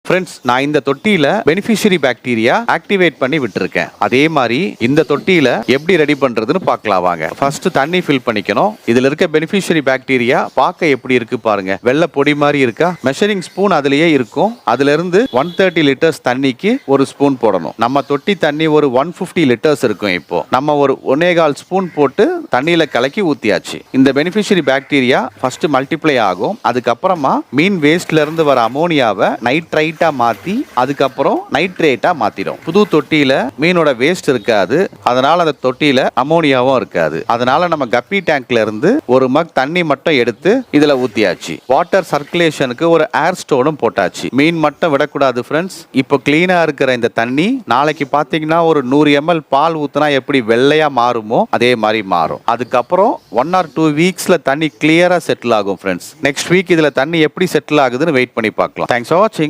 Friends, நான் இந்த தொட்டியில பெனிஃபிஷியரி பாக்டீரியா ஆக்டிவேட் பண்ணி விட்டுருக்கேன். அதே மாதிரி இந்த தொட்டியில எப்படி ரெடி பண்றதுன்னு பார்க்கலாம் வாங்க. ஃபர்ஸ்ட் தண்ணி ஃபில் பண்ணிக்கணும். இதுல இருக்க பெனிஃபிஷியரி பாக்டீரியா பார்க்க எப்படி இருக்கு பாருங்க. வெள்ளை பொடி மாதிரி இருக்கா? மெஷரிங் ஸ்பூன் அதுலயே இருக்கும். அதுல இருந்து 130 லிட்டர்ஸ் தண்ணிக்கு ஒரு ஸ்பூன் போடணும். நம்ம தொட்டி தண்ணி ஒரு 150 லிட்டர்ஸ் இருக்கும். இப்போ நம்ம ஒரு 1.25 ஸ்பூன் போட்டு தண்ணியில கலக்கி ஊத்தியாச்சு. இந்த பெனிஃபிஷியரி பாக்டீரியா ஃபர்ஸ்ட் மல்டிப்ளை ஆகும். அதுக்கப்புறமா மீன் வேஸ்ட்ல இருந்து வர அமோனியாவை நைட்ரைட்டா மாத்தி அதுக்கப்புறம் நைட்ரேட்டா மாத்திடும். புது தொட்டியில மீனோட வேஸ்ட் இருக்காது. அதனால அந்த தொட்டியில அமோனியாவும் இருக்காது. அதனால நம்ம கப்பி டேங்க்ல இருந்து ஒரு மக் தண்ணி மட்டும் எடுத்து இதுல ஊத்தியாச்சு. வாட்டர் சர்க்குலேஷனுக்கு ஒரு ஏர் ஸ்டோனும் போட்டாச்சு. மீன் மட்டும் விடக்கூடாது ஃப்ரெண்ட்ஸ். இப்போ கிளீனா இருக்கிற இந்த தண்ணி நாளைக்கு பாத்தீங்கன்னா ஒரு 100 ml பால் ஊத்துனா எப்படி வெள்ளையா மாறுமோ அதே மாதிரி மாறும். அதுக்கப்புறம் 1 or 2 வீக்ஸ்ல தண்ணி கிளியரா செட்டில் ஆகும் ஃப்ரெண்ட்ஸ். நெக்ஸ்ட் வீக் இதுல தண்ணி எப்படி செட்டில் ஆகுதுன்னு வெயிட் பண்ணி பார்க்கலாம். தேங்க்ஸ் ஃபார் வாட்சிங்.